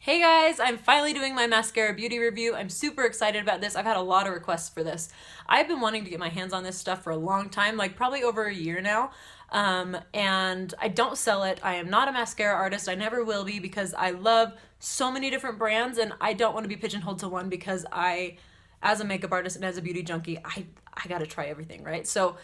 Hey guys, I'm finally doing my mascara beauty review. I'm super excited about this. I've had a lot of requests for this. I've been wanting to get my hands on this stuff for a long time, like probably over a year now. And I don't sell it. I am not a mascara artist. I never will be because I love so many different brands and I don't want to be pigeonholed to one because as a makeup artist and as a beauty junkie, I gotta try everything, right? So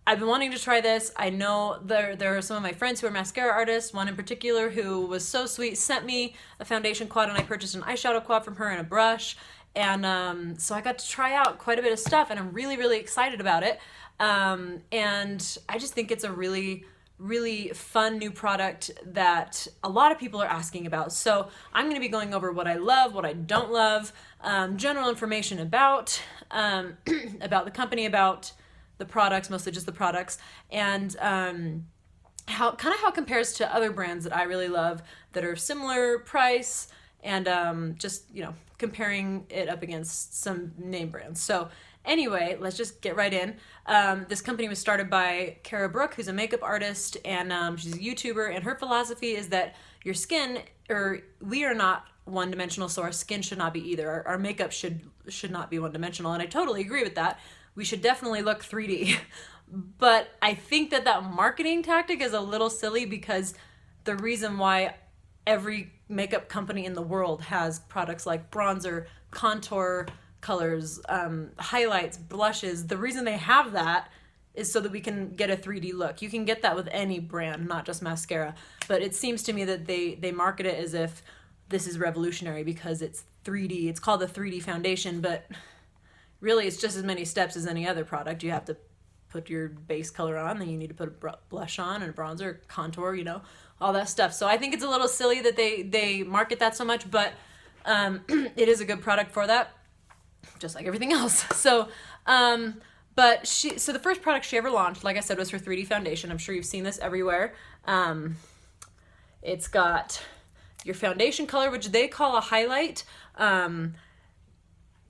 I've been wanting to try this. I know there are some of my friends who are mascara artists. One in particular who was so sweet, sent me a foundation quad and I purchased an eyeshadow quad from her and a brush. And so I got to try out quite a bit of stuff and I'm really, really excited about it. And I just think it's a really, really fun new product that a lot of people are asking about. So I'm going to be going over what I love, what I don't love, general information about, about the company, about the products, mostly just the products, and how it compares to other brands that I really love that are similar price, and just comparing it up against some name brands. So anyway, let's just get right in. This company was started by Kara Brooke, who's a makeup artist, and she's a YouTuber, and her philosophy is that your skin, or we are not one-dimensional, so our skin should not be either. Our makeup should not be one-dimensional, and I totally agree with that. We should definitely look 3D. But I think that marketing tactic is a little silly because the reason why every makeup company in the world has products like bronzer, contour colors, highlights, blushes, the reason they have that is so that we can get a 3D look. You can get that with any brand, not just mascara. But it seems to me that they market it as if this is revolutionary because it's 3D. It's called the 3D foundation, but really it's just as many steps as any other product. You have to put your base color on, then you need to put a blush on and a bronzer, contour, all that stuff. So I think it's a little silly that they market that so much, but it is a good product for that, just like everything else. So so the first product she ever launched, like I said, was her 3D foundation. I'm sure you've seen this everywhere. It's got your foundation color, which they call a highlight.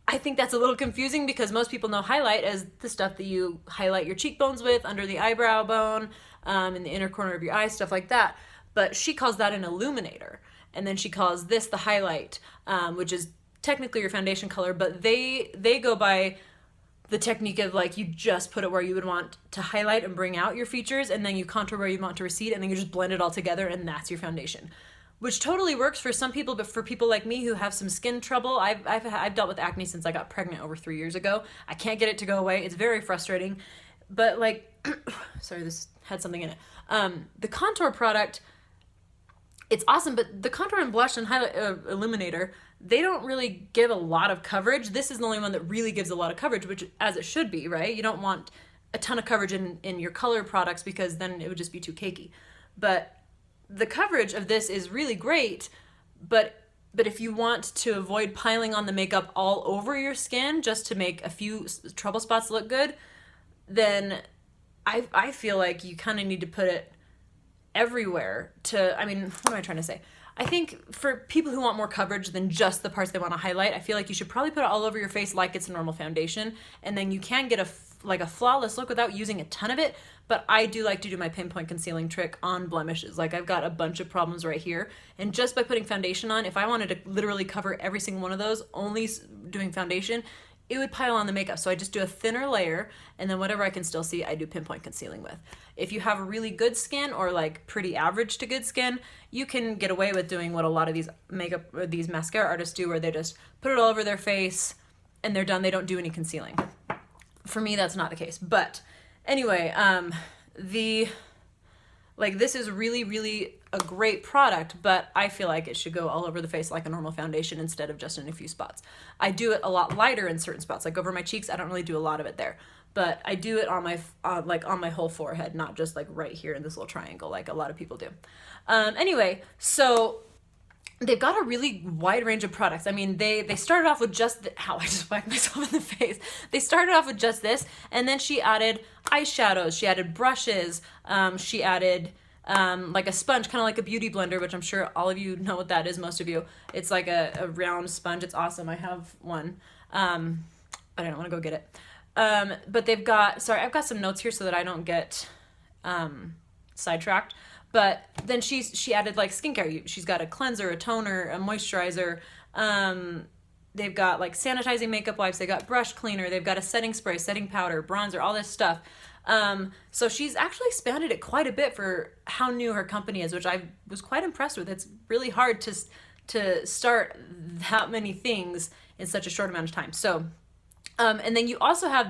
I think that's a little confusing because most people know highlight as the stuff that you highlight your cheekbones with, under the eyebrow bone, in the inner corner of your eye, stuff like that. But she calls that an illuminator. And then she calls this the highlight, which is technically your foundation color, but they go by the technique of like you just put it where you would want to highlight and bring out your features, and then you contour where you want to recede, and then you just blend it all together, and that's your foundation. Which totally works for some people, but for people like me who have some skin trouble, I've dealt with acne since I got pregnant over 3 years ago. I can't get it to go away. It's very frustrating. But like, sorry, this had something in it. The contour product, it's awesome, but the contour and blush and highlight illuminator, they don't really give a lot of coverage. This is the only one that really gives a lot of coverage, which as it should be, right? You don't want a ton of coverage in your color products because then it would just be too cakey. But the coverage of this is really great, but if you want to avoid piling on the makeup all over your skin just to make a few trouble spots look good, then I feel like you kind of need to put it everywhere what am I trying to say? I think for people who want more coverage than just the parts they want to highlight, I feel like you should probably put it all over your face like it's a normal foundation, and then you can get a flawless look without using a ton of it. But I do like to do my pinpoint concealing trick on blemishes. Like I've got a bunch of problems right here, and just by putting foundation on, if I wanted to literally cover every single one of those only doing foundation, it would pile on the makeup. So I just do a thinner layer, and then whatever I can still see, I do pinpoint concealing with. If you have really good skin or like pretty average to good skin, you can get away with doing what a lot of these mascara artists do, where they just put it all over their face and they're done. They don't do any concealing. For me, that's not the case. But anyway, this is really, really a great product, but I feel like it should go all over the face like a normal foundation instead of just in a few spots. I do it a lot lighter in certain spots, like over my cheeks. I don't really do a lot of it there, but I do it on my on my whole forehead, not just like right here in this little triangle like a lot of people do. Anyway, so they've got a really wide range of products. I mean, they started off with just I just whacked myself in the face. They started off with just this, and then she added eyeshadows, she added brushes, she added like a sponge, kind of like a beauty blender, which I'm sure all of you know what that is, most of you. It's like a round sponge. It's awesome. I have one. I don't want to go get it. But I've got some notes here so that I don't get sidetracked. But then she added like skincare. She's got a cleanser, a toner, a moisturizer. They've got like sanitizing makeup wipes. They got brush cleaner. They've got a setting spray, setting powder, bronzer, all this stuff. So she's actually expanded it quite a bit for how new her company is, which I was quite impressed with. It's really hard to start that many things in such a short amount of time. So, and then you also have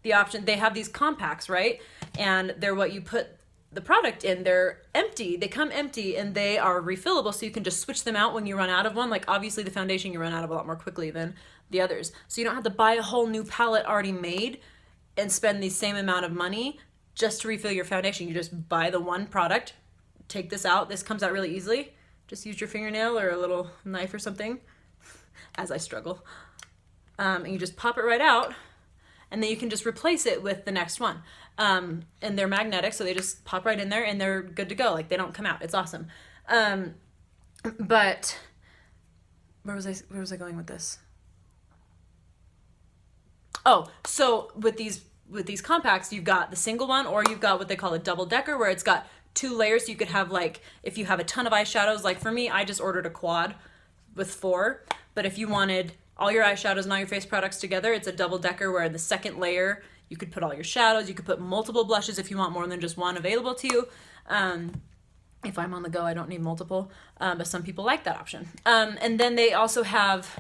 the option, they have these compacts, right? And they're what you put the product in. They're empty. They come empty and they are refillable, so you can just switch them out when you run out of one. Like obviously the foundation you run out of a lot more quickly than the others. So you don't have to buy a whole new palette already made and spend the same amount of money just to refill your foundation. You just buy the one product, take this out. This comes out really easily. Just use your fingernail or a little knife or something as I struggle. And you just pop it right out, and then you can just replace it with the next one. And they're magnetic, so they just pop right in there and they're good to go. Like they don't come out. It's awesome. But where was I going with this? Oh, so with these compacts, you've got the single one, or you've got what they call a double decker, where it's got 2 layers. You could have, like, if you have a ton of eyeshadows, like for me, I just ordered a quad with 4. But if you wanted all your eyeshadows and all your face products together, it's a double decker where in the second layer, you could put all your shadows. You could put multiple blushes if you want more than just one available to you. If I'm on the go, I don't need multiple, but some people like that option. And then they also have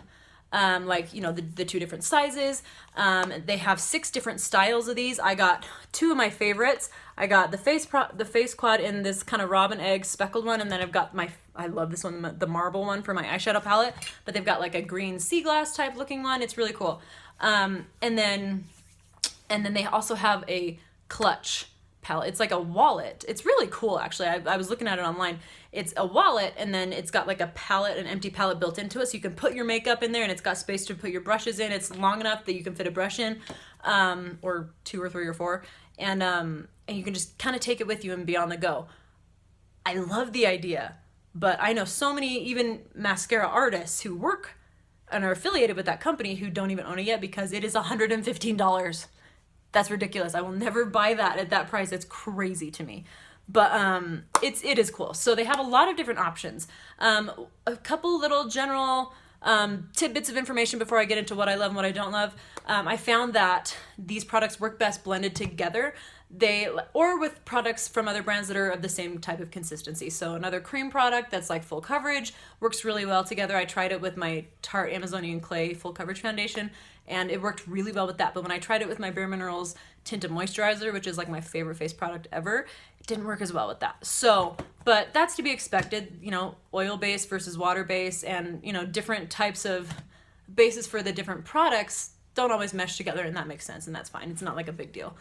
like, you know, the 2 different sizes. They have 6 different styles of these. I got 2 of my favorites. I got the face quad in this kind of robin egg speckled one, and then I've got I love this one, the marble one for my eyeshadow palette, but they've got like a green sea glass type looking one. It's really cool. And then they also have a clutch palette. It's like a wallet. It's really cool, actually. I was looking at it online. It's a wallet, and then it's got like a palette, an empty palette built into it, so you can put your makeup in there, and it's got space to put your brushes in. It's long enough that you can fit a brush in, or 2 or 3 or 4, and you can just kind of take it with you and be on the go. I love the idea, but I know so many even mascara artists who work and are affiliated with that company who don't even own it yet because it is $115. That's ridiculous. I will never buy that at that price. It's crazy to me. But it is cool. So they have a lot of different options. A couple little general tidbits of information before I get into what I love and what I don't love. I found that these products work best blended together. Or with products from other brands that are of the same type of consistency. So another cream product that's like full coverage works really well together. I tried it with my Tarte Amazonian Clay full coverage foundation, and it worked really well with that. But when I tried it with my Bare Minerals Tinted Moisturizer, which is like my favorite face product ever, it didn't work as well with that. So, but that's to be expected, you know, oil-based versus water-based, and, you know, different types of bases for the different products don't always mesh together, and that makes sense, and that's fine. It's not like a big deal.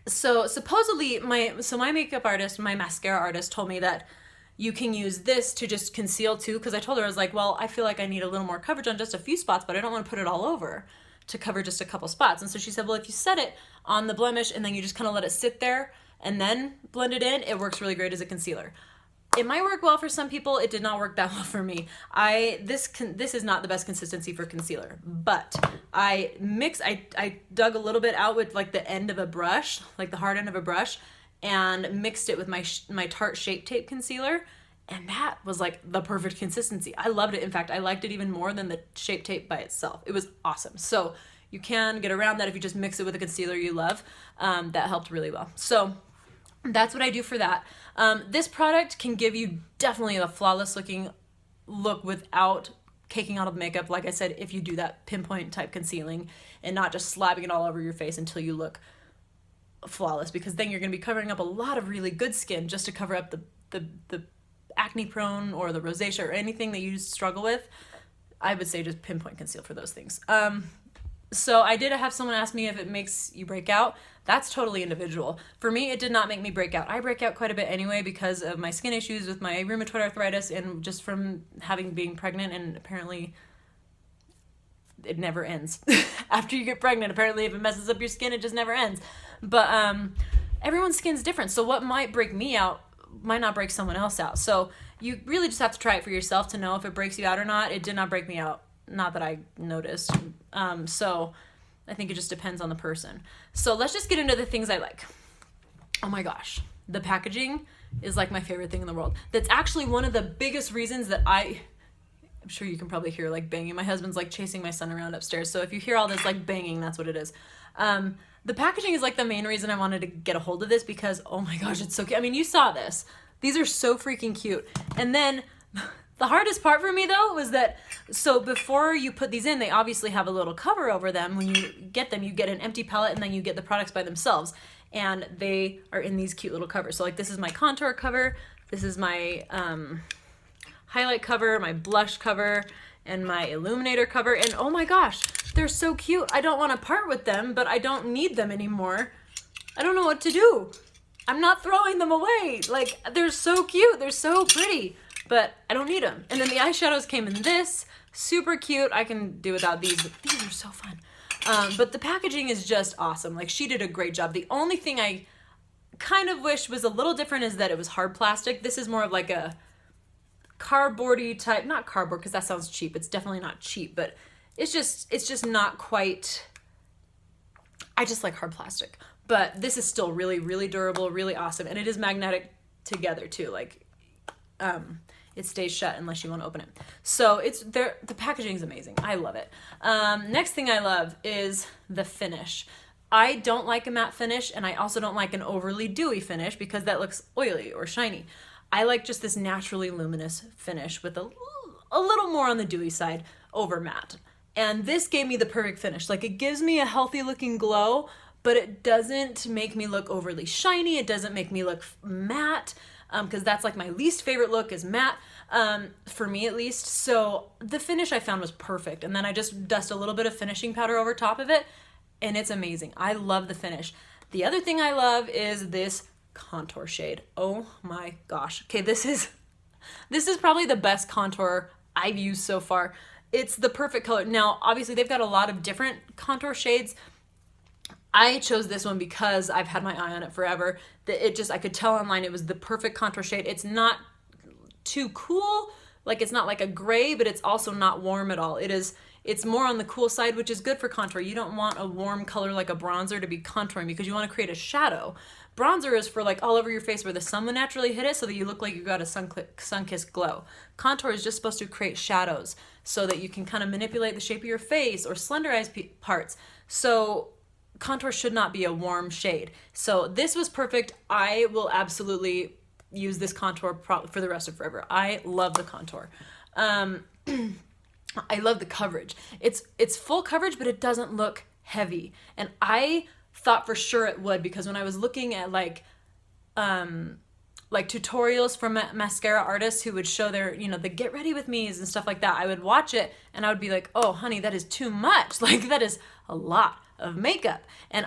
So supposedly my makeup artist, my mascara artist, told me that you can use this to just conceal too, because I told her, I was like, well, I feel like I need a little more coverage on just a few spots, but I don't want to put it all over to cover just a couple spots. And so she said, well, if you set it on the blemish and then you just kind of let it sit there and then blend it in, it works really great as a concealer. It might work well for some people. It did not work that well for me. This is not the best consistency for concealer, but I dug a little bit out with like the end of a brush, like the hard end of a brush, and mixed it with my Tarte Shape Tape concealer, and that was like the perfect consistency. I loved it. In fact, I liked it even more than the Shape Tape by itself. It was awesome. So you can get around that if you just mix it with a concealer you love. That helped really well. So that's what I do for that. This product can give you definitely a flawless looking look without caking out of makeup. Like I said, if you do that pinpoint type concealing and not just slapping it all over your face until you look flawless, because then you're going to be covering up a lot of really good skin just to cover up the acne prone or the rosacea or anything that you struggle with. I would say just pinpoint conceal for those things. So I did have someone ask me if it makes you break out. That's totally individual. For me, it did not make me break out. I break out quite a bit anyway because of my skin issues with my rheumatoid arthritis and just from being pregnant, and apparently it never ends. After you get pregnant, apparently if it messes up your skin, it just never ends. But everyone's skin's different, so what might break me out might not break someone else out. So you really just have to try it for yourself to know if it breaks you out or not. It did not break me out. Not that I noticed. So I think it just depends on the person. So let's just get into the things I like. Oh my gosh. the packaging is like my favorite thing in the world. That's actually one of the biggest reasons that I'm sure you can probably hear like banging. My husband's like chasing my son around upstairs. So if you hear all this like banging, that's what it is. The packaging is like the main reason I wanted to get a hold of this because, oh my gosh, it's so cute. I mean, you saw this. These are so freaking cute. And then the hardest part for me though was that, so before you put these in, they obviously have a little cover over them. When you get them, you get an empty palette and then you get the products by themselves. And they are in these cute little covers. So like this is my contour cover. This is my highlight cover, my blush cover, and my illuminator cover. And oh my gosh, they're so cute. I don't want to part with them, but I don't need them anymore. I don't know what to do. I'm not throwing them away. Like, they're so cute. They're so pretty, but I don't need them. And then the eyeshadows came in this. Super cute. I can do without these, but these are so fun. But the packaging is just awesome. Like, she did a great job. The only thing I kind of wish was a little different is that it was hard plastic. This is more of like a cardboardy type, not cardboard because that sounds cheap. It's definitely not cheap, but it's just not quite, I just like hard plastic. But this is still really, really durable, really awesome. And it is magnetic together too. Like, it stays shut unless you want to open it. So it's there. The packaging is amazing. I love it. Next thing I love is the finish. I don't like a matte finish, and I also don't like an overly dewy finish because that looks oily or shiny. I like just this naturally luminous finish with a little more on the dewy side over matte. And this gave me the perfect finish. Like, it gives me a healthy looking glow, but it doesn't make me look overly shiny. It doesn't make me look matte, because that's like my least favorite look is matte, for me at least. So the finish I found was perfect. And then I just dust a little bit of finishing powder over top of it, and it's amazing. I love the finish. The other thing I love is this contour shade. Oh my gosh. Okay, this is probably the best contour I've used so far. It's the perfect color. Now, obviously they've got a lot of different contour shades. I chose this one because I've had my eye on it forever. I could tell online it was the perfect contour shade. It's not too cool, like it's not like a gray, but it's also not warm at all. It's more on the cool side, which is good for contour. You don't want a warm color like a bronzer to be contouring because you want to create a shadow. Bronzer is for like all over your face where the sun would naturally hit it so that you look like you got a sun-kissed glow. Contour is just supposed to create shadows so that you can kind of manipulate the shape of your face or slenderize parts. So contour should not be a warm shade. So this was perfect. I will absolutely use this contour for the rest of forever. I love the contour. I love the coverage. It's full coverage, but it doesn't look heavy. And I thought for sure it would, because when I was looking at like tutorials from mascara artists who would show their, the get ready with me's and stuff like that, I would watch it and I would be like, oh honey, that is too much. Like, that is a lot of makeup. And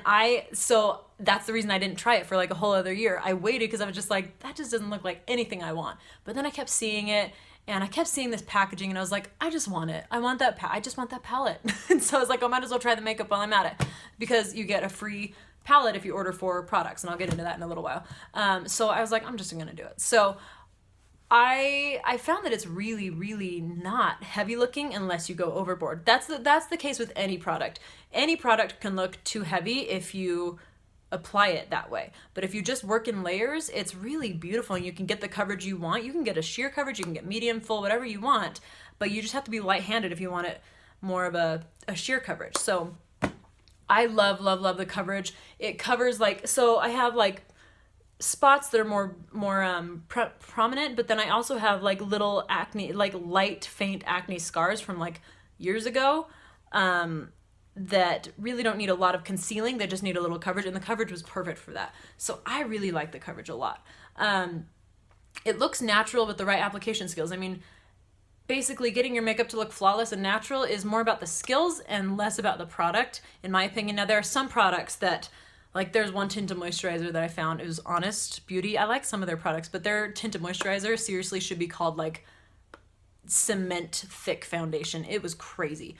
so that's the reason I didn't try it for like a whole other year. I waited because I was just like, that just doesn't look like anything I want. But then I kept seeing it, and I kept seeing this packaging, and I was like, I just want it. I just want that palette. And so I was like, I might as well try the makeup while I'm at it, because you get a free palette if you order 4 products, and I'll get into that in a little while. So I was like, I'm just gonna do it. So I found that it's really, really not heavy looking unless you go overboard. That's the case with any product. Any product can look too heavy if you apply it that way. But if you just work in layers, it's really beautiful, and you can get the coverage you want. You can get a sheer coverage, you can get medium, full, whatever you want, but you just have to be light-handed if you want it more of a sheer coverage. So I love, love, love the coverage. It covers so I have like spots that are more prominent, but then I also have like little acne, like light, faint acne scars from like years ago, that really don't need a lot of concealing. They just need a little coverage, and the coverage was perfect for that. So I really like the coverage a lot. It looks natural with the right application skills. I mean, basically getting your makeup to look flawless and natural is more about the skills and less about the product, in my opinion. Now, there are some products that, like, there's one tinted moisturizer that I found. It was Honest Beauty. I like some of their products, but their tinted moisturizer seriously should be called like cement thick foundation. It was crazy.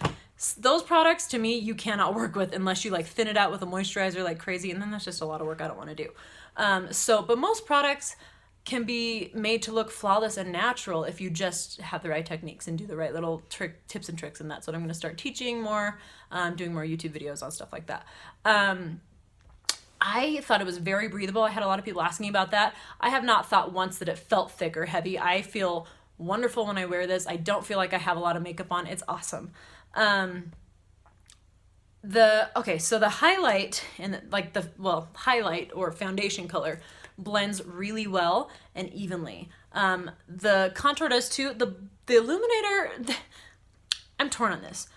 Those products, to me, you cannot work with unless you like thin it out with a moisturizer like crazy, and then that's just a lot of work I don't want to do. But most products can be made to look flawless and natural if you just have the right techniques and do the right little tips and tricks, and that's what I'm going to start teaching more, doing more YouTube videos on stuff like that. I thought it was very breathable. I had a lot of people asking about that. I have not thought once that it felt thick or heavy. I feel wonderful when I wear this. I don't feel like I have a lot of makeup on. It's awesome. So the highlight and like highlight or foundation color blends really well and evenly. The contour does too. The illuminator, I'm torn on this.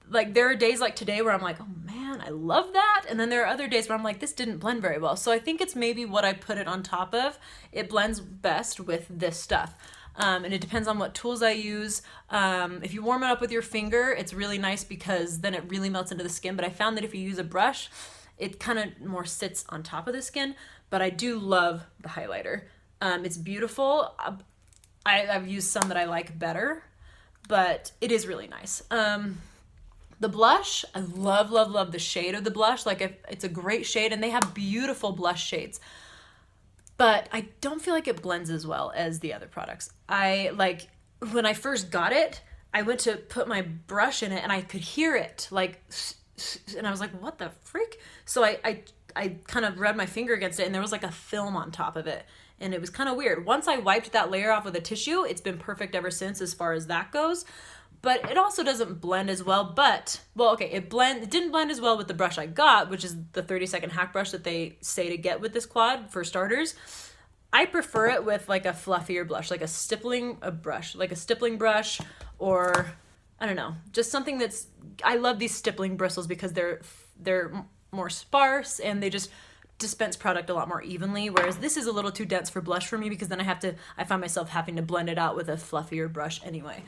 Like there are days like today where I'm like, oh man, I love that. And then there are other days where I'm like, this didn't blend very well. So I think it's maybe what I put it on top of. It blends best with this stuff. And it depends on what tools I use. If you warm it up with your finger, it's really nice because then it really melts into the skin. But I found that if you use a brush, it kind of more sits on top of the skin. But I do love the highlighter. It's beautiful. I've used some that I like better, but it is really nice. The blush, I love, love, love the shade of the blush. Like it's a great shade and they have beautiful blush shades. But I don't feel like it blends as well as the other products. When I first got it, I went to put my brush in it and I could hear it and I was like, what the freak? So I kind of rubbed my finger against it and there was like a film on top of it. And it was kind of weird. Once I wiped that layer off with a tissue, it's been perfect ever since as far as that goes. But it also doesn't blend as well. It didn't blend as well with the brush I got, which is the 30-second hack brush that they say to get with this quad for starters. I prefer it with like a fluffier blush, like a stippling brush, or I don't know, just something that's. I love these stippling bristles because they're more sparse and they just dispense product a lot more evenly, whereas this is a little too dense for blush for me because then I find myself having to blend it out with a fluffier brush anyway.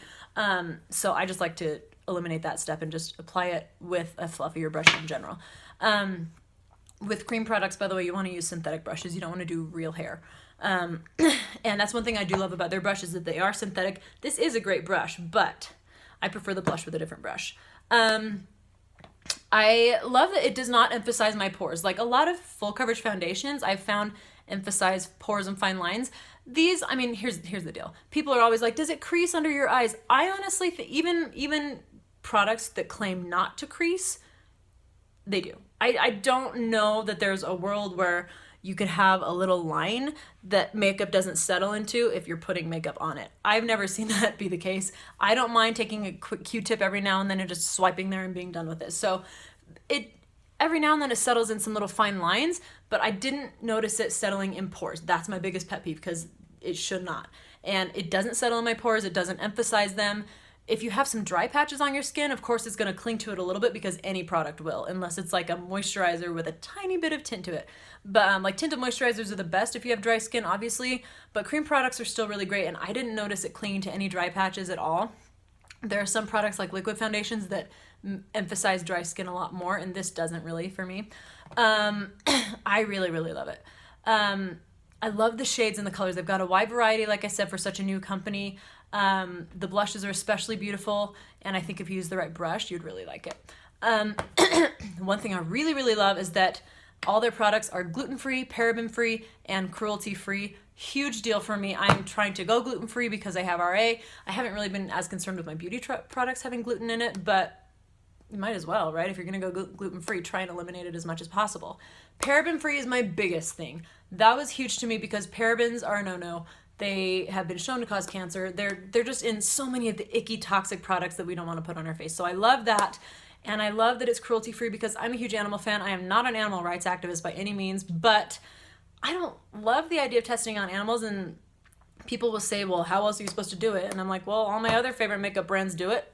So I just like to eliminate that step and just apply it with a fluffier brush in general. With cream products, by the way, you want to use synthetic brushes. You don't want to do real hair. And that's one thing I do love about their brushes, that they are synthetic. This is a great brush, but I prefer the blush with a different brush. I love that it does not emphasize my pores. Like a lot of full coverage foundations I've found emphasize pores and fine lines. These, I mean, here's the deal. People are always like, does it crease under your eyes? I honestly think even products that claim not to crease, they do. I don't know that there's a world where you could have a little line that makeup doesn't settle into if you're putting makeup on it. I've never seen that be the case. I don't mind taking a quick Q-tip every now and then and just swiping there and being done with it. So every now and then it settles in some little fine lines, but I didn't notice it settling in pores. That's my biggest pet peeve because it should not. And it doesn't settle in my pores. It doesn't emphasize them. If you have some dry patches on your skin, of course it's going to cling to it a little bit because any product will, unless it's like a moisturizer with a tiny bit of tint to it. But like tinted moisturizers are the best if you have dry skin, obviously, but cream products are still really great, and I didn't notice it clinging to any dry patches at all. There are some products like liquid foundations that emphasize dry skin a lot more, and this doesn't really for me. I really, really love it. I love the shades and the colors. They've got a wide variety, like I said, for such a new company. The blushes are especially beautiful, and I think if you use the right brush, you'd really like it. One thing I really, really love is that all their products are gluten-free, paraben-free, and cruelty-free. Huge deal for me. I'm trying to go gluten-free because I have RA. I haven't really been as concerned with my beauty products having gluten in it, but you might as well, right? If you're going to go gluten-free, try and eliminate it as much as possible. Paraben-free is my biggest thing. That was huge to me because parabens are a no-no. They have been shown to cause cancer. They're just in so many of the icky, toxic products that we don't want to put on our face. So I love that. And I love that it's cruelty-free because I'm a huge animal fan. I am not an animal rights activist by any means, but I don't love the idea of testing on animals. And people will say, well, how else are you supposed to do it? And I'm like, well, all my other favorite makeup brands do it.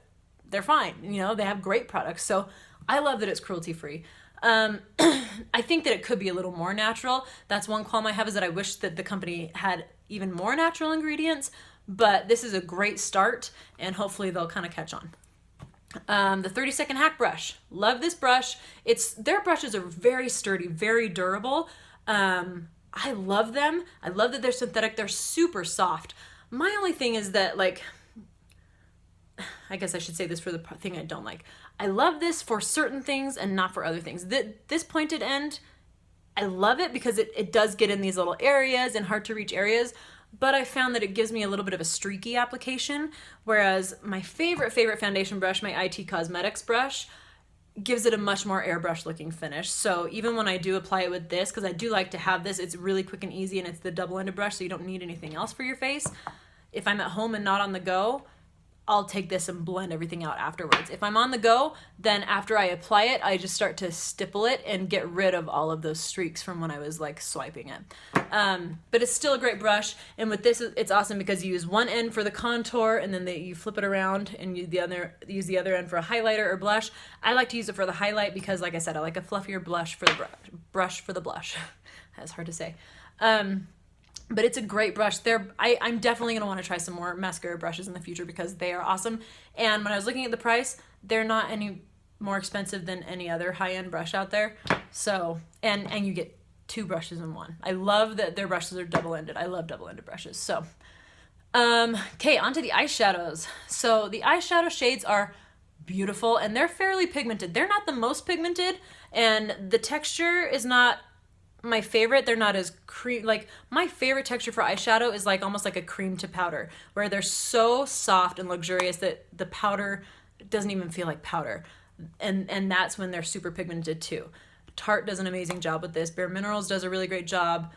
They're fine. You know, they have great products. So I love that it's cruelty-free. I think that it could be a little more natural. That's one qualm I have, is that I wish that the company had even more natural ingredients, but this is a great start and hopefully they'll kind of catch on. The 30-second hack brush. Love this brush. Their brushes are very sturdy, very durable. I love them. I love that they're synthetic. They're super soft. My only thing is that, like, I guess I should say this for the thing I don't like. I love this for certain things and not for other things. This pointed end, I love it because it does get in these little areas and hard to reach areas, but I found that it gives me a little bit of a streaky application, whereas my favorite foundation brush, my IT Cosmetics brush, gives it a much more airbrush looking finish. So even when I do apply it with this, because I do like to have this, it's really quick and easy, and it's the double-ended brush, so you don't need anything else for your face. If I'm at home and not on the go, I'll take this and blend everything out afterwards. If I'm on the go, then after I apply it, I just start to stipple it and get rid of all of those streaks from when I was like swiping it. But it's still a great brush. And with this, it's awesome because you use one end for the contour, and then you flip it around and use the other end for a highlighter or blush. I like to use it for the highlight because, like I said, I like a fluffier blush for the brush for the blush. That's hard to say. But it's a great brush. I'm definitely going to want to try some more mascara brushes in the future because they are awesome. And when I was looking at the price, they're not any more expensive than any other high-end brush out there. So, and you get 2 brushes in one. I love that their brushes are double-ended. I love double-ended brushes. So, okay, onto the eyeshadows. So the eyeshadow shades are beautiful and they're fairly pigmented. They're not the most pigmented, and the texture is not my favorite. They're not as cream, like my favorite texture for eyeshadow is like almost like a cream to powder, where they're so soft and luxurious that the powder doesn't even feel like powder. And that's when they're super pigmented too. Tarte does an amazing job with this. Bare Minerals does a really great job.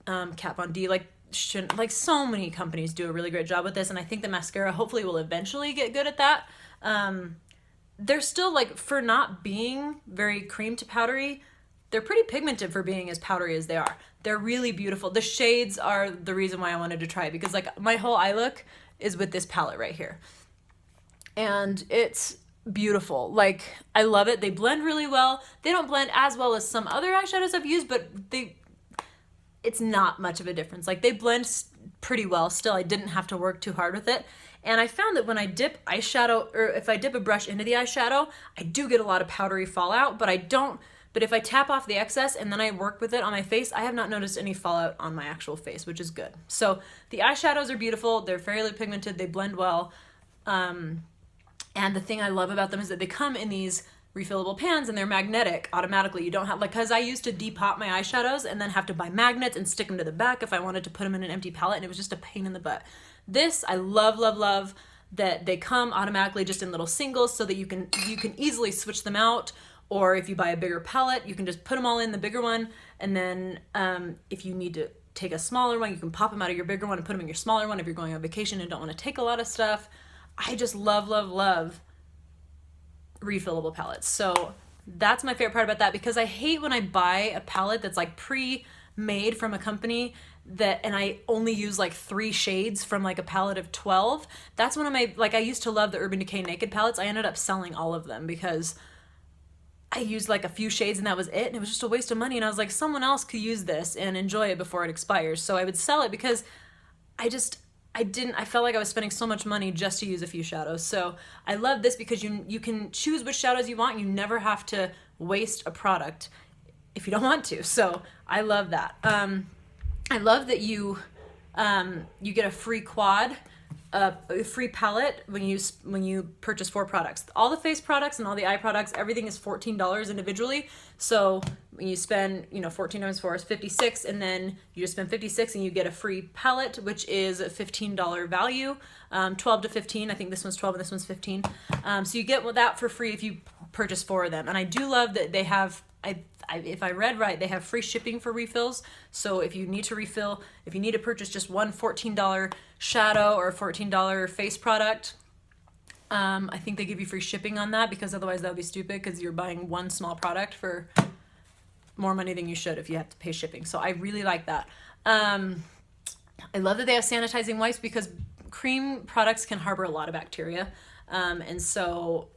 Kat Von D, like so many companies do a really great job with this, and I think the mascara hopefully will eventually get good at that. They're still, like, for not being very cream to powdery, they're pretty pigmented for being as powdery as they are. They're really beautiful. The shades are the reason why I wanted to try it, because like my whole eye look is with this palette right here. And it's beautiful. Like, I love it. They blend really well. They don't blend as well as some other eyeshadows I've used, but it's not much of a difference. Like, they blend pretty well still. I didn't have to work too hard with it. And I found that when I dip eyeshadow, or if I dip a brush into the eyeshadow, I do get a lot of powdery fallout, but if I tap off the excess and then I work with it on my face, I have not noticed any fallout on my actual face, which is good. So the eyeshadows are beautiful. They're fairly pigmented. They blend well. And the thing I love about them is that they come in these refillable pans and they're magnetic automatically. You don't have, like, because I used to depot my eyeshadows and then have to buy magnets and stick them to the back if I wanted to put them in an empty palette, and it was just a pain in the butt. This, I love, love, love that they come automatically just in little singles so that you can easily switch them out. Or if you buy a bigger palette, you can just put them all in the bigger one. And then if you need to take a smaller one, you can pop them out of your bigger one and put them in your smaller one if you're going on vacation and don't want to take a lot of stuff. I just love, love, love refillable palettes. So that's my favorite part about that, because I hate when I buy a palette that's like pre-made from a company and I only use like 3 shades from like a palette of 12. That's when I used to love the Urban Decay Naked palettes. I ended up selling all of them because I used like a few shades and that was it, and it was just a waste of money, and I was like, someone else could use this and enjoy it before it expires. So I would sell it because I felt like I was spending so much money just to use a few shadows. So I love this because you can choose which shadows you want. You never have to waste a product if you don't want to. So I love that. I love that you get a free quad, a free palette when you purchase 4 products. All the face products and all the eye products, everything is $14 individually. So when you spend, 14 times 4 is 56, and then you just spend 56 and you get a free palette, which is a $15 value, 12 to 15. I think this one's 12 and this one's 15. So you get that for free if you purchase 4 of them. And I do love that they have, if I read right, they have free shipping for refills. So if you need to purchase just one $14 shadow or a $14 face product, I think they give you free shipping on that, because otherwise that would be stupid, because you're buying one small product for more money than you should if you have to pay shipping. So I really like that. I love that they have sanitizing wipes, because cream products can harbor a lot of bacteria. And so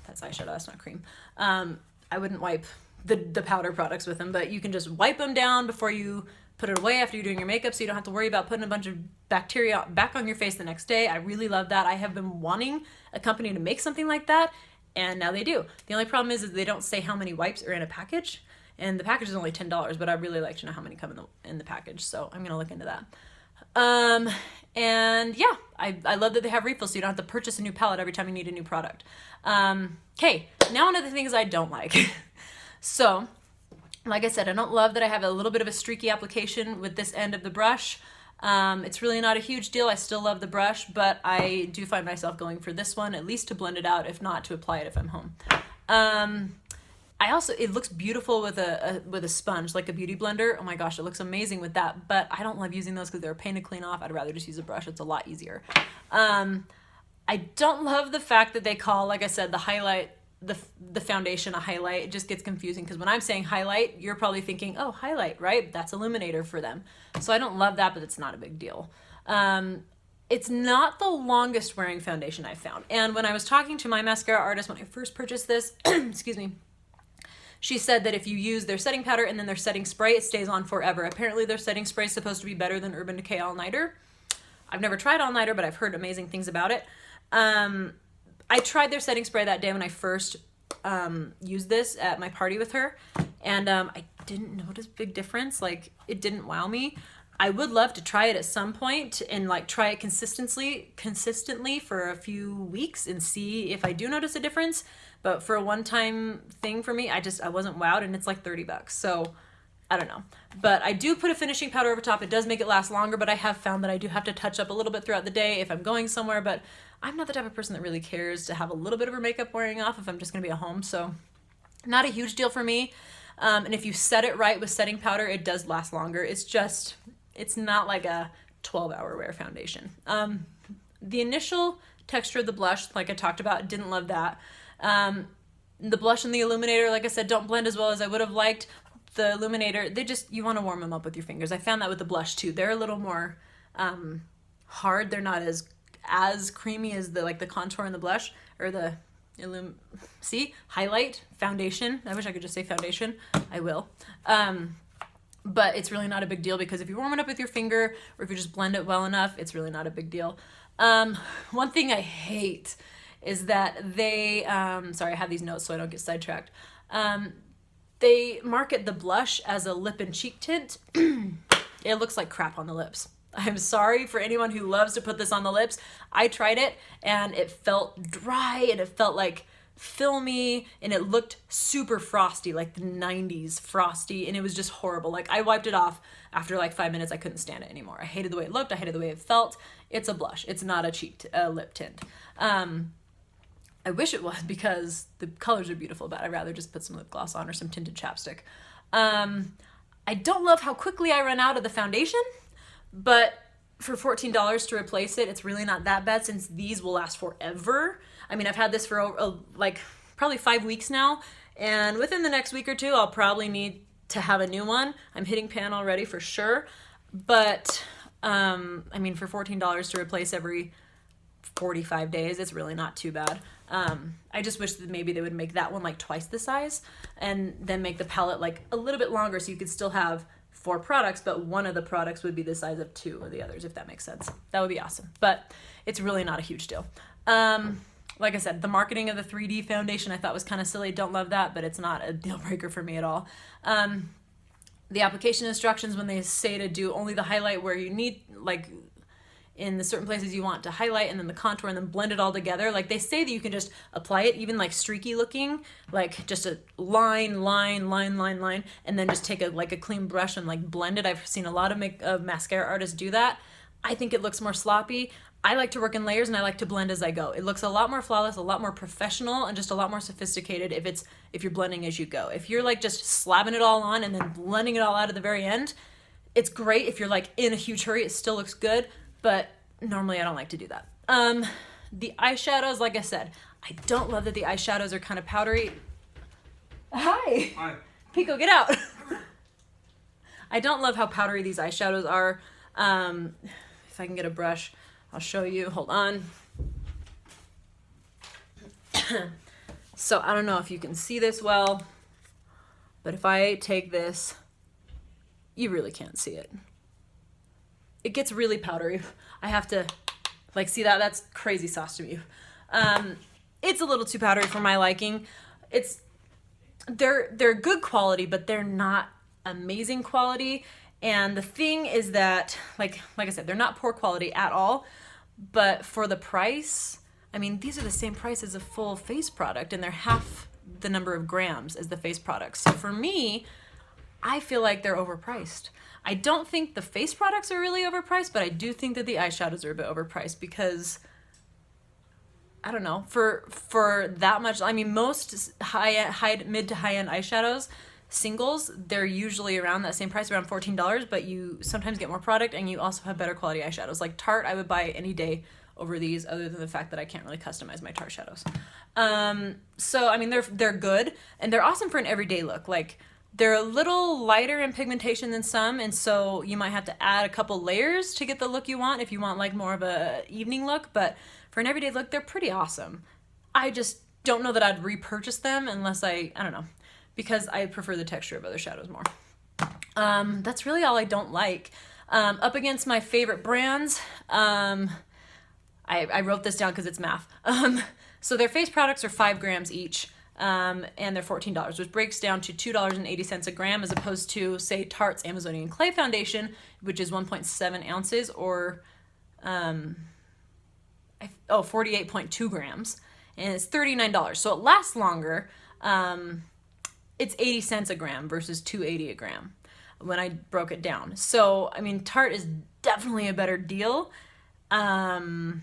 that's eyeshadow, that's not cream. I wouldn't wipe the powder products with them, but you can just wipe them down before you put it away after you're doing your makeup, so you don't have to worry about putting a bunch of bacteria back on your face the next day. I really love that. I have been wanting a company to make something like that, and now they do. The only problem is they don't say how many wipes are in a package, and the package is only $10, but I'd really like to know how many come in the package, so I'm gonna look into that. And yeah, I love that they have refills, so you don't have to purchase a new palette every time you need a new product. Okay, now one of the things I don't like. So, like I said, I don't love that I have a little bit of a streaky application with this end of the brush. It's really not a huge deal. I still love the brush, but I do find myself going for this one, at least to blend it out, if not to apply it if I'm home. it looks beautiful with a sponge, like a beauty blender. Oh my gosh, it looks amazing with that. But I don't love using those because they're a pain to clean off. I'd rather just use a brush. It's a lot easier. I don't love the fact that they call, like I said, the highlight, the foundation a highlight. It just gets confusing because when I'm saying highlight, you're probably thinking, oh, highlight, right? That's illuminator for them. So I don't love that, but it's not a big deal. It's not the longest wearing foundation I've found. And when I was talking to my mascara artist when I first purchased this, excuse me, she said that if you use their setting powder and then their setting spray, it stays on forever. Apparently their setting spray is supposed to be better than Urban Decay All Nighter. I've never tried All Nighter, but I've heard amazing things about it. I tried their setting spray that day when I first used this at my party with her, and I didn't notice a big difference. Like, it didn't wow me. I would love to try it at some point and like try it consistently for a few weeks and see if I do notice a difference. But for a one-time thing for me, I wasn't wowed, and it's like $30. So I don't know. But I do put a finishing powder over top. It does make it last longer, but I have found that I do have to touch up a little bit throughout the day if I'm going somewhere. But I'm not the type of person that really cares to have a little bit of her makeup wearing off if I'm just going to be at home. So not a huge deal for me. And if you set it right with setting powder, it does last longer. It's not like a 12-hour wear foundation. The initial texture of the blush, like I talked about, didn't love that. The blush and the illuminator, like I said, don't blend as well as I would have liked. The illuminator, you want to warm them up with your fingers. I found that with the blush too. They're a little more hard. They're not as creamy as the contour and the blush, or the highlight, foundation. I wish I could just say foundation. I will. But it's really not a big deal because if you warm it up with your finger or if you just blend it well enough, it's really not a big deal. One thing I hate is that they, sorry, I have these notes so I don't get sidetracked. They market the blush as a lip and cheek tint. It looks like crap on the lips. I'm sorry for anyone who loves to put this on the lips. I tried it and it felt dry and it felt like filmy and it looked super frosty, like the 90s frosty, and it was just horrible. Like, I wiped it off after like 5 minutes. I couldn't stand it anymore. I hated the way it looked. I hated the way it felt. It's a blush. It's not a lip tint. I wish it was because the colors are beautiful, but I'd rather just put some lip gloss on or some tinted chapstick. I don't love how quickly I run out of the foundation, but for $14 to replace it, it's really not that bad since these will last forever. I mean, I've had this for like probably 5 weeks now, and within the next week or two, I'll probably need to have a new one. I'm hitting pan already for sure, but I mean, for $14 to replace every 45 days, it's really not too bad. I just wish that maybe they would make that one like twice the size and then make the palette like a little bit longer so you could still have 4 products, but one of the products would be the size of 2 of the others, if that makes sense. That would be awesome, but it's really not a huge deal. Like I said, the marketing of the 3D foundation I thought was kind of silly. Don't love that, but it's not a deal breaker for me at all. The application instructions, when they say to do only the highlight where you need, like in the certain places you want to highlight and then the contour and then blend it all together, like they say that you can just apply it even like streaky looking, like just a line, and then just take a clean brush and like blend it. I've seen a lot of mascara artists do that. I think it looks more sloppy. I like to work in layers and I like to blend as I go. It looks a lot more flawless, a lot more professional, and just a lot more sophisticated if you're blending as you go. If you're like just slapping it all on and then blending it all out at the very end, it's great. If you're like in a huge hurry, it still looks good, but normally I don't like to do that. The eyeshadows, like I said, I don't love that the eyeshadows are kind of powdery. Hi. Hi. Pico, get out. I don't love how powdery these eyeshadows are. If I can get a brush, I'll show you. Hold on. So I don't know if you can see this well, but if I take this, you really can't see it. It gets really powdery. I have to, like, see that? That's crazy sauce to me. It's a little too powdery for my liking. They're good quality, but they're not amazing quality. And the thing is that, like I said, they're not poor quality at all, but for the price, I mean, these are the same price as a full face product, and they're half the number of grams as the face products. So for me, I feel like they're overpriced. I don't think the face products are really overpriced, but I do think that the eyeshadows are a bit overpriced because I don't know, for that much. I mean, most mid to high end eyeshadows, singles, they're usually around that same price, around $14, but you sometimes get more product and you also have better quality eyeshadows. Like Tarte, I would buy any day over these, other than the fact that I can't really customize my Tarte shadows. So I mean, they're good and they're awesome for an everyday look. Like they're a little lighter in pigmentation than some, and so you might have to add a couple layers to get the look you want if you want like more of a evening look, but for an everyday look, they're pretty awesome. I just don't know that I'd repurchase them unless I don't know, because I prefer the texture of other shadows more. That's really all I don't like. Up against my favorite brands, I wrote this down because it's math. So their face products are 5 grams each, and they're $14, which breaks down to $2.80 a gram, as opposed to, say, Tarte's Amazonian Clay Foundation, which is 1.7 ounces, or 48.2 grams, and it's $39. So it lasts longer. It's 80 cents a gram versus $2.80 a gram when I broke it down. So, I mean, Tarte is definitely a better deal. And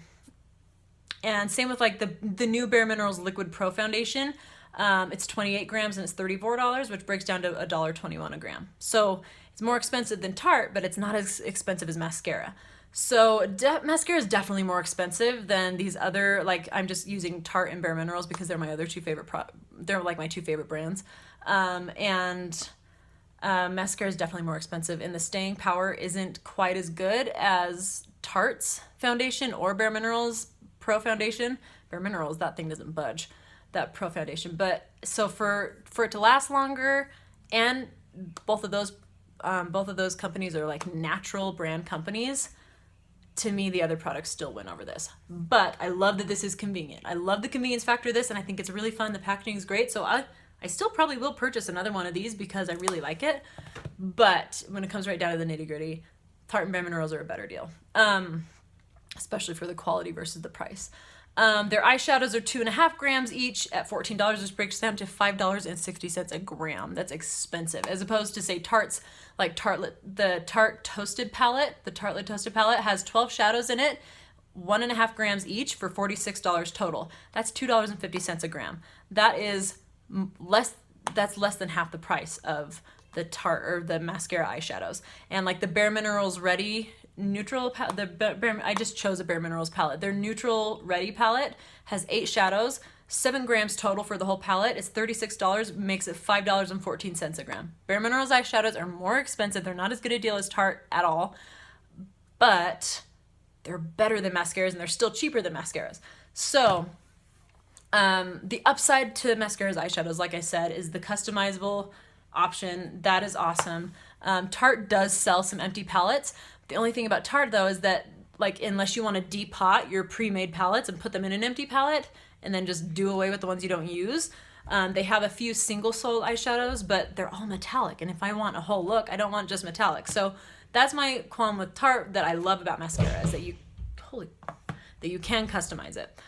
same with like the new Bare Minerals Liquid Pro Foundation. It's 28 grams and it's $34, which breaks down to $1.21 a gram. So it's more expensive than Tarte, but it's not as expensive as mascara. So mascara is definitely more expensive than these other, like I'm just using Tarte and Bare Minerals because they're my other two favorite, they're like my two favorite brands. Mascara is definitely more expensive, and the staying power isn't quite as good as Tarte's foundation or Bare Minerals Pro Foundation. Bare Minerals, that thing doesn't budge, that Pro Foundation. But so for it to last longer, and both of those companies are like natural brand companies, to me, the other products still win over this. But I love that this is convenient. I love the convenience factor of this, and I think it's really fun. The packaging is great. So I still probably will purchase another one of these because I really like it. But when it comes right down to the nitty gritty, Tarte and Bare Minerals are a better deal, especially for the quality versus the price. Their eyeshadows are 2.5 grams each at $14, which breaks down to $5.60 a gram. That's expensive, as opposed to, say, Tarte's, like the Tarte Toasted Palette. The Tartelette Toasted Palette has 12 shadows in it, 1.5 grams each for $46 total. That's $2.50 a gram. That is less. That's less than half the price of the Tarte or the mascara eyeshadows. And like the Bare Minerals Ready neutral I just chose a Bare Minerals palette. Their neutral Ready palette has 8 shadows, 7 grams total for the whole palette. It's $36, makes it $5.14 a gram. Bare Minerals eyeshadows are more expensive. They're not as good a deal as Tarte at all, but they're better than mascaras, and they're still cheaper than mascaras. So the upside to mascaras eyeshadows, like I said, is the customizable option. That is awesome. Tarte does sell some empty palettes. The only thing about Tarte, though, is that, like, unless you want to depot your pre-made palettes and put them in an empty palette and then just do away with the ones you don't use, they have a few single-sold eyeshadows, but they're all metallic. And if I want a whole look, I don't want just metallic. So that's my qualm with Tarte that I love about mascara, is that you can customize it.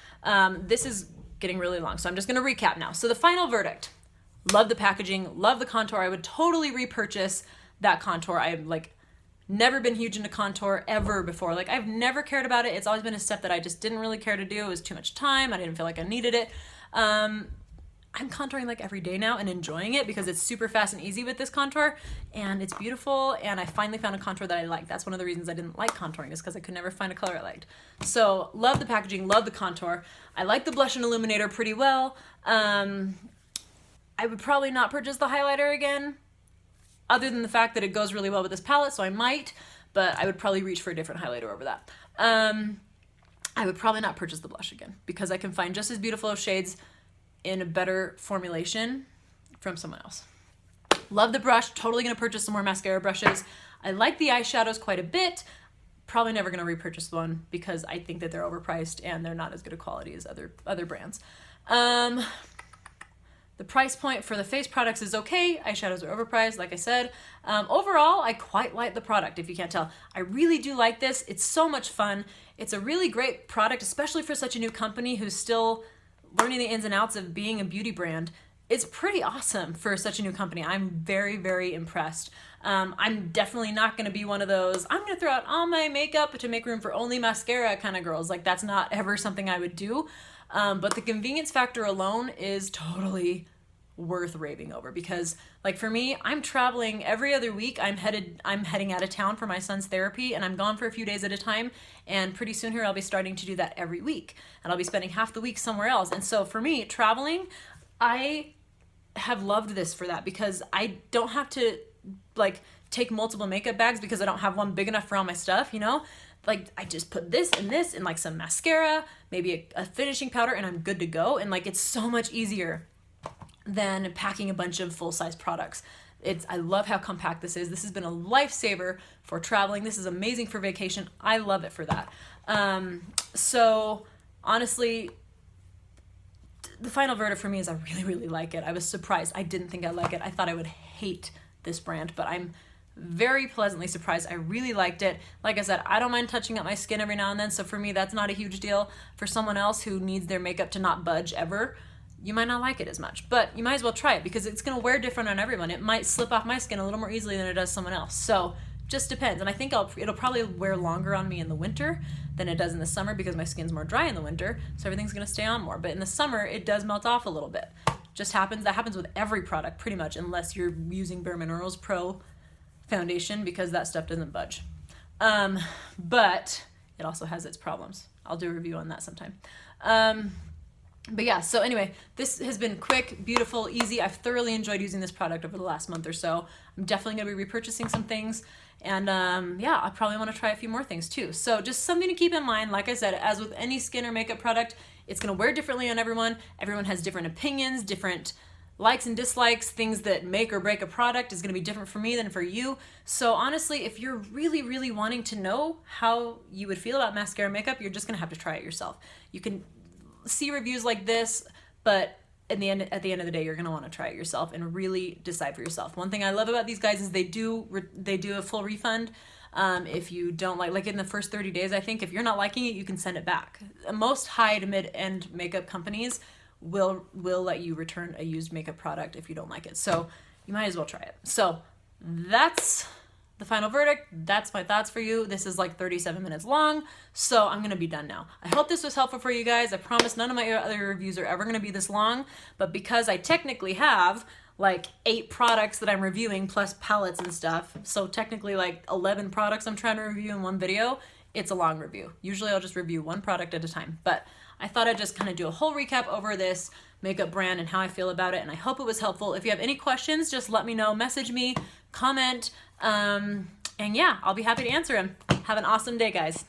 This is getting really long, so I'm just going to recap now. So the final verdict: love the packaging, love the contour. I would totally repurchase that contour. I've never been huge into contour ever before. Like, I've never cared about it. It's always been a step that I just didn't really care to do. It was too much time. I didn't feel like I needed it. I'm contouring like every day now and enjoying it because it's super fast and easy with this contour, and it's beautiful, and I finally found a contour that I like. That's one of the reasons I didn't like contouring, is because I could never find a color I liked. So love the packaging, love the contour. I like the blush and illuminator pretty well. I would probably not purchase the highlighter again, other than the fact that it goes really well with this palette, so I might, but I would probably reach for a different highlighter over that. I would probably not purchase the blush again because I can find just as beautiful of shades in a better formulation from someone else. Love the brush, totally gonna purchase some more mascara brushes. I like the eyeshadows quite a bit. Probably never gonna repurchase one because I think that they're overpriced and they're not as good a quality as other brands. The price point for the face products is okay. Eyeshadows are overpriced, like I said. Overall, I quite like the product, if you can't tell. I really do like this. It's so much fun. It's a really great product, especially for such a new company who's still learning the ins and outs of being a beauty brand. It's pretty awesome for such a new company. I'm very, very impressed. I'm definitely not going to be one of those, I'm going to throw out all my makeup to make room for only mascara kind of girls. Like, that's not ever something I would do. But the convenience factor alone is totally worth raving over, because like for me, I'm traveling every other week. I'm heading out of town for my son's therapy, and I'm gone for a few days at a time, and pretty soon here I'll be starting to do that every week, and I'll be spending half the week somewhere else. And so for me, traveling, I have loved this for that, because I don't have to like take multiple makeup bags because I don't have one big enough for all my stuff, you know? Like I just put this and like some mascara, maybe a finishing powder, and I'm good to go. And like it's so much easier than packing a bunch of full-size products. I love how compact this is. This has been a lifesaver for traveling. This is amazing for vacation. I love it for that. So honestly, the final verdict for me is I really, really like it. I was surprised. I didn't think I'd like it. I thought I would hate this brand, but I'm very pleasantly surprised. I really liked it. Like I said, I don't mind touching up my skin every now and then, so for me, that's not a huge deal. For someone else who needs their makeup to not budge ever, you might not like it as much, but you might as well try it, because it's gonna wear different on everyone. It might slip off my skin a little more easily than it does someone else. So just depends. And I think it'll probably wear longer on me in the winter than it does in the summer, because my skin's more dry in the winter, so everything's gonna stay on more. But in the summer, it does melt off a little bit. Just happens. That happens with every product pretty much, unless you're using Bare Minerals Pro foundation, because that stuff doesn't budge. But it also has its problems. I'll do a review on that sometime. But yeah, so anyway, this has been quick, beautiful, easy. I've thoroughly enjoyed using this product over the last month or so. I'm definitely going to be repurchasing some things. And yeah, I probably want to try a few more things too. So just something to keep in mind. Like I said, as with any skin or makeup product, it's going to wear differently on everyone. Everyone has different opinions, different likes and dislikes. Things that make or break a product is going to be different for me than for you. So honestly, if you're really, really wanting to know how you would feel about mascara makeup, you're just going to have to try it yourself. You can see reviews like this, but at the end of the day, you're going to want to try it yourself and really decide for yourself. One thing I love about these guys is they do a full refund. If you don't like in the first 30 days, I think if you're not liking it, you can send it back. Most high to mid-end makeup companies will let you return a used makeup product if you don't like it. So you might as well try it. So that's the final verdict. That's my thoughts for you. This is like 37 minutes long, so I'm gonna be done now. I hope this was helpful for you guys. I promise none of my other reviews are ever gonna be this long, but because I technically have like 8 products that I'm reviewing plus palettes and stuff, so technically like 11 products I'm trying to review in one video, it's a long review. Usually I'll just review one product at a time, but I thought I'd just kind of do a whole recap over this makeup brand and how I feel about it, and I hope it was helpful. If you have any questions, just let me know, message me, comment, and yeah, I'll be happy to answer them. Have an awesome day, guys.